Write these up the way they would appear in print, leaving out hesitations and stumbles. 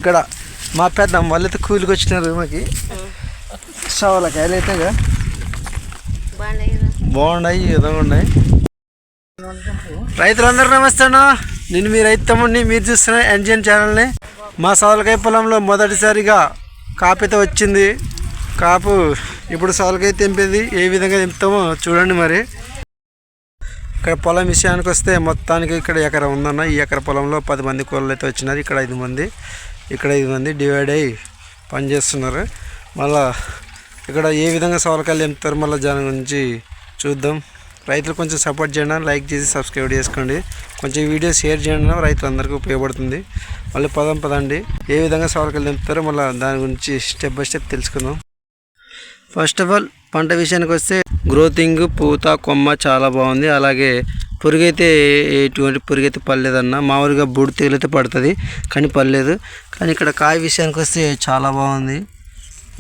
ఇక్కడ మా పెద్దమ్మ వాళ్ళైతే కూలికి వచ్చినారు మాకి సవాలకాయలు అయితే బాగున్నాయి ఏదో ఉన్నాయి. రైతులందరూ నమస్తే అన్న, నేను మీ రైతు తమ్ముడిని, మీరు చూస్తున్న ఎన్జిఎన్ ఛానల్ని. మా సవాలకాయ పొలంలో మొదటిసారిగా కాపైతే వచ్చింది. కాపు ఇప్పుడు సవాలకాయ తెంపేది ఏ విధంగా తెంపుతామో చూడండి. మరి ఇక్కడ పొలం విషయానికి వస్తే మొత్తానికి ఇక్కడ ఎకరం ఉందన్న. ఈ ఎకర పొలంలో 10 మంది కూలీలు అయితే వచ్చినారు. ఇక్కడ 5 మంది, ఇక్కడ 5 మంది డివైడ్ అయ్యి పనిచేస్తున్నారు. మళ్ళా ఇక్కడ ఏ విధంగా సవాలకాయలు తెంపుతారు మళ్ళీ దాని గురించి చూద్దాం. రైతులు కొంచెం సపోర్ట్ చేయండి, లైక్ చేసి సబ్స్క్రైబ్ చేసుకోండి, కొంచెం ఈ వీడియో షేర్ చేయండి, రైతులందరికీ ఉపయోగపడుతుంది. మళ్ళీ పదండి ఏ విధంగా సవాలకాయలు తెంపుతారో మళ్ళీ దాని గురించి స్టెప్ బై స్టెప్ తెలుసుకుందాం. ఫస్ట్ ఆఫ్ ఆల్ పంట విషయానికి వస్తే గ్రోతింగ్, పూత, కొమ్మ చాలా బాగుంది. అలాగే పురుగైతే ఎటువంటి పురుగైతే పడలేదన్న. మామూలుగా బూడి తెగులైతే పడుతుంది కానీ పడలేదు. కానీ ఇక్కడ కాయ విషయానికి వస్తే చాలా బాగుంది.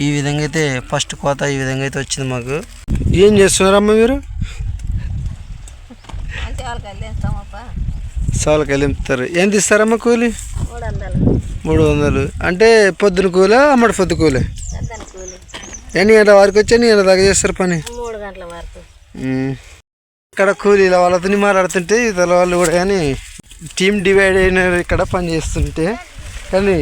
ఈ విధంగా అయితే ఫస్ట్ కోత ఈ విధంగా అయితే వచ్చింది మాకు. ఏం చేస్తున్నారమ్మా మీరు? సవాలకాయలు తెంపుతారు. ఏం తీస్తారమ్మా కూలి? 300. అంటే పొద్దున కూలా అమ్మడి పొద్దు కూలే? ఎన్ని గంటల వరకు వచ్చి ఎన్ని గంటల దాకా చేస్తారు పని? 3 గంటల వరకు. ఇక్కడ కూలీల వాళ్ళతో మాట్లాడుతుంటే ఇతర వాళ్ళు కూడా కానీ టీం డివైడ్ అయినారు ఇక్కడ పని చేస్తుంటే. కానీ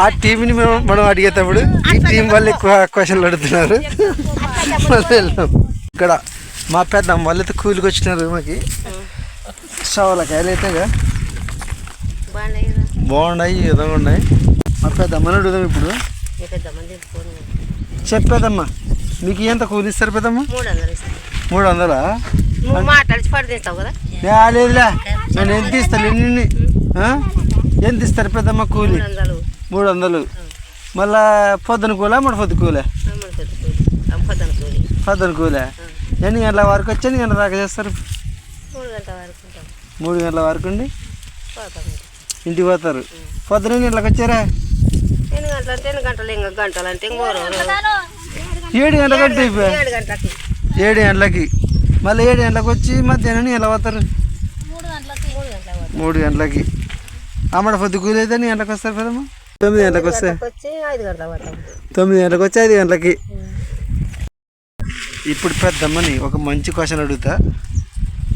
ఆ టీంని మనం అడిగేటప్పుడు ఈ టీం వాళ్ళు ఎక్కువ క్వశ్చన్లు అడుగుతున్నారు. ఇక్కడ మా పెద్దమ్మ వాళ్ళైతే కూలికి వచ్చినారు మాకి సవాలకాయలు అయితే బాగున్నాయి ఏదో ఉన్నాయి. మా పెద్దమ్మని అడుగుదాం ఇప్పుడు. చెప్పేదమ్మా మీకు ఎంత కూలి ఇస్తారు పెద్దమ్మ? 300. లేదులే నేను ఎంత ఇస్తాను ఎన్ని ఎంత ఇస్తారు పెద్దమ్మ కూలి? 300. మళ్ళా పొద్దున కూలా మన పొద్దు కూలే? పొద్దున కూలే. ఎన్ని గంటల వరకు వచ్చి ఎన్ని గంటల దాకా చేస్తారు? 3 గంటల వరకు ఉండి ఇంటికి పోతారు. పొద్దున ఎన్ని గంటలకు వచ్చారా? 7 గంటలు అంటే 7 గంటలకంటే 7 గంటలకి. మళ్ళీ 7 గంటలకు వచ్చి మధ్యాహ్నం ఎలా పోతారు? 3 గంటలకి. అమ్మడ పొద్దు కూలి అయితే ఎన్ని గంటలకు వస్తారు పెద్దమ్మ? 9 గంటలకు వస్తాయి. 9 గంటలకు వచ్చి 5 గంటలకి. ఇప్పుడు పెద్దమ్మని ఒక మంచి క్వశ్చన్ అడుగుతా.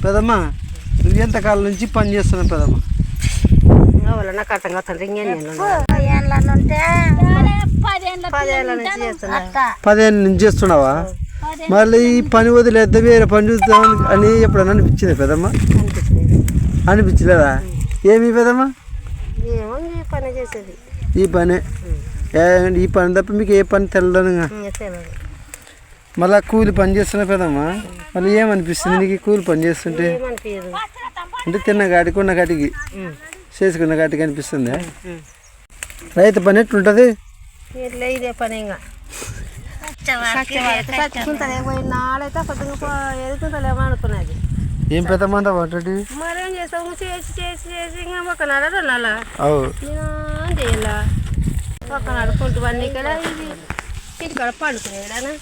పెద్దమ్మ నువ్వు ఎంతకాలం నుంచి పని చేస్తున్నావు పెద్దమ్మ? 10 నుంచి చేస్తున్నావా? మళ్ళీ ఈ పని వదిలేద్దా వేరే పని చూద్దాం అని ఎప్పుడన్నా అనిపించింది పెద్దమ్మ? అనిపించలేదా? ఏమి పెద్దమ్మ? ఈ పనే ఈ పని తప్ప మీకు ఏ పని తెల్లదు. మళ్ళీ కూలి పని చేస్తున్నా పెద్దమ్మ, మళ్ళీ ఏమనిపిస్తుంది నీకు కూలి పని చేస్తుంటే? అంటే తిన్న కాటికి ఉన్న కాటికి చేసుకున్న కాటికి అనిపిస్తుంది. రైతు పని ఎట్లుంటుంది? ఇదే పని ఇంకా అనుకున్నది. ఏం పెద్దమ్మంట వాటి మరేం చేస్తాము? చేసి చేసి చేసి ఇంకా ఒకనాడు 2 నెలలు చేయాల. ఒకనాడు కుంటువన్నీ కదా ఇది ఇక్కడ పండుకునేడానా.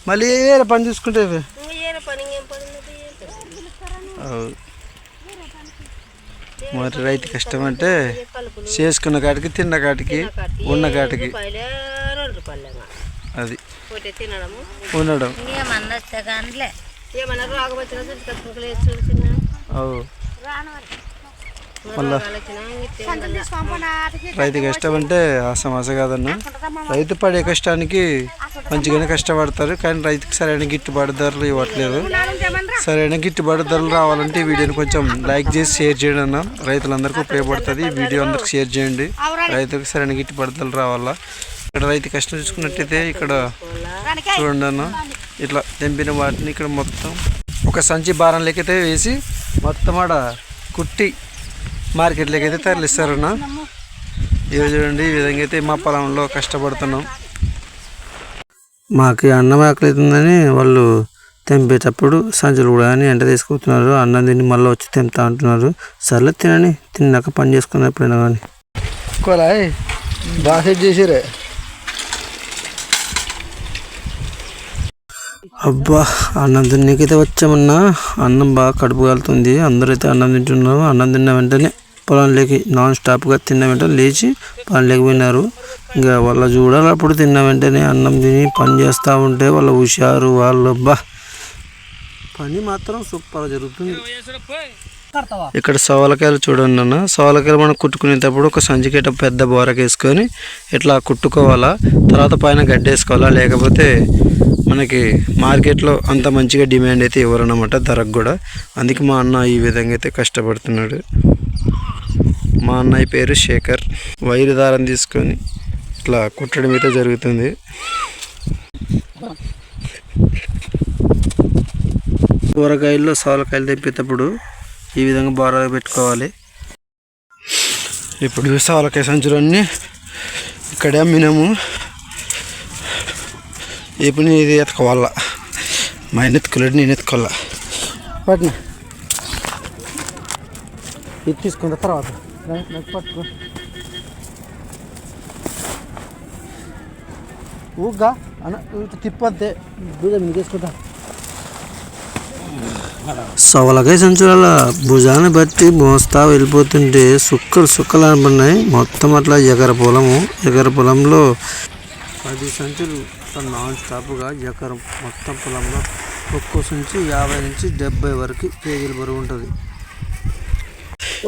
మళ్ళీ వేరే పని చూసుకుంటే వేరే పని ఇంకేం పని? మరి రైతు కష్టం అంటే చేసుకున్న కాటికి తిన్న కాటికి ఉన్న కాటికి అది ఉండడం. మళ్ళా రైతు కష్టం అంటే ఆసమాస కాదన్న. రైతు పడే కష్టానికి మంచిగానే కష్టపడతారు కానీ రైతుకి సరైన గిట్టుబాటు ధరలు ఇవ్వట్లేదు. సరైన గిట్టుబాటు ధరలు రావాలంటే ఈ వీడియోని కొంచెం లైక్ చేసి షేర్ చేయండి అన్న. రైతులందరికీ ఉపయోగపడుతుంది. ఈ వీడియో అందరికి షేర్ చేయండి. రైతుకి సరైన గిట్టుబాటు ధరలు రావాలా. ఇక్కడ రైతు కష్టం చూసుకున్నట్టయితే ఇక్కడ చూడండి అన్న, ఇట్లా తెంపిన వాటిని ఇక్కడ మొత్తం ఒక సంచి భారం లెక్కైతే వేసి మొత్తం ఆడ కుట్టి మార్కెట్లోకి అయితే తరలిస్తారన్న. ఇవి చూడండి ఈ విధంగా అయితే మా పొలంలో కష్టపడుతున్నాం. మాకు అన్నం ఆకలి అవుతుందని వాళ్ళు తెంపేటప్పుడు సంచులు కూడా అని ఎంట తీసుకుంటున్నారు. అన్నం తిని మళ్ళీ వచ్చి తెంపుతా అంటున్నారు. సర్లే తినని, తిన్నాక పని చేసుకున్నా ఎప్పుడైనా కానీ. బాగా సెట్ చేసారే. అబ్బా అన్నం తిన్నకైతే వచ్చామన్నా. అన్నం బాగా కడుపు కాలుతుంది. అందరైతే అన్నం తింటున్నారు. అన్నం తిన్న వెంటనే పొలంలోకి నాన్ స్టాప్గా తిన్న వెంటనే లేచి పనిలోకి పోయినారు. ఇంకా వాళ్ళ చూడాలి అప్పుడు తిన్న వెంటనే అన్నం తిని పని చేస్తూ ఉంటే వాళ్ళ హుషారు వాళ్ళు పని మాత్రం సూపర్ జరుగుతుంది. ఇక్కడ సోలకాయలు చూడండి అన్న, సోలకాయలు మనం కుట్టుకునేటప్పుడు ఒక సంచికేట పెద్ద బోరకి వేసుకొని ఇట్లా కుట్టుకోవాలా, తర్వాత పైన గడ్డి వేసుకోవాలా, లేకపోతే మనకి మార్కెట్లో అంత మంచిగా డిమాండ్ అయితే ఇవ్వరన్నమాట ధరకు కూడా. అందుకే మా అన్న ఈ విధంగా అయితే కష్టపడుతున్నాడు. మా అన్నయ్య పేరు శేఖర్. వైరు దారం తీసుకొని ఇట్లా కుట్టడం అయితే జరుగుతుంది. కూరగాయల్లో సోలకాయలు తెప్పేటప్పుడు ఈ విధంగా బోరాలు పెట్టుకోవాలి. ఇప్పుడు సోలకాయ సంచులన్నీ ఇక్కడే అమ్మినాము. ఇప్పుడు ఇది ఎత్తుకోవాలా, మా ఆయన ఎత్తుకోలేడు, నేను ఎత్తుకోవాలా. పట్టిన ఇది తీసుకున్న తర్వాత పట్టుకో ఊగా అన్న తిప్పంతే దూరం తీసుకుంటా. సవలకాయ సంచుల భుజాన్ని బట్టి మోస్తా వెళ్ళిపోతుంటే సుక్కలు అనబడినాయి. మొత్తం అట్లా ఎకర పొలంలో 10 సంచులు నాన్ స్టాప్గా ఎకరం మొత్తం పొలంలో ఒక్కో సంచి 50 నుంచి 70 వరకు కేజీల బరువు ఉంటుంది.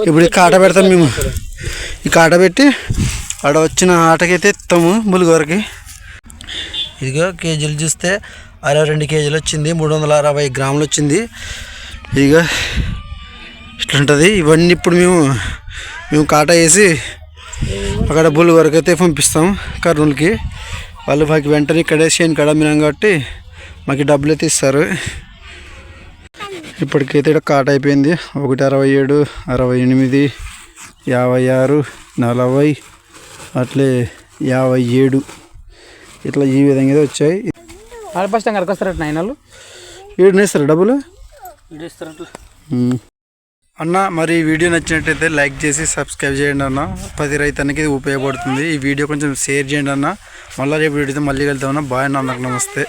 ఇప్పుడు ఈ కాట పెడతాం మేము. ఈ కాట పెట్టి ఆడ వచ్చిన ఆటకైతే ఎత్తాము ములుగు వరకు. ఇదిగో కేజీలు చూస్తే 62 కేజీలు వచ్చింది, 360 గ్రాములు వచ్చింది. ఇదిగో ఇట్లుంటుంది. ఇవన్నీ ఇప్పుడు మేము కాటా వేసి అక్కడ బుల్ వరకు అయితే పంపిస్తాం కర్నూలుకి. వాళ్ళు మాకు వెంటనే ఇక్కడే చేను కాడ మినాం కాబట్టి మాకు డబ్బులు అయితే ఇస్తారు. ఇప్పటికైతే ఇక్కడ కాట అయిపోయింది. 167, 68, 56, 40 అట్లే 57 ఇట్లా ఈ విధంగా అయితే వచ్చాయి. ఫస్ట్ అక్కడికి వస్తారట నాయనలు ఈడనేస్తారు డబ్బులు అన్న. మరి ఈ వీడియో నచ్చినట్టయితే లైక్ చేసి సబ్స్క్రైబ్ చేయండి అన్న. 10 రైతానికి ఇది ఉపయోగపడుతుంది. ఈ వీడియో కొంచెం షేర్ చేయండి అన్న. మళ్ళీ రేపు వీడియోతో మళ్ళీ వెళ్తామన్నా. బాయ్ అన్న, అందరికి నమస్తే.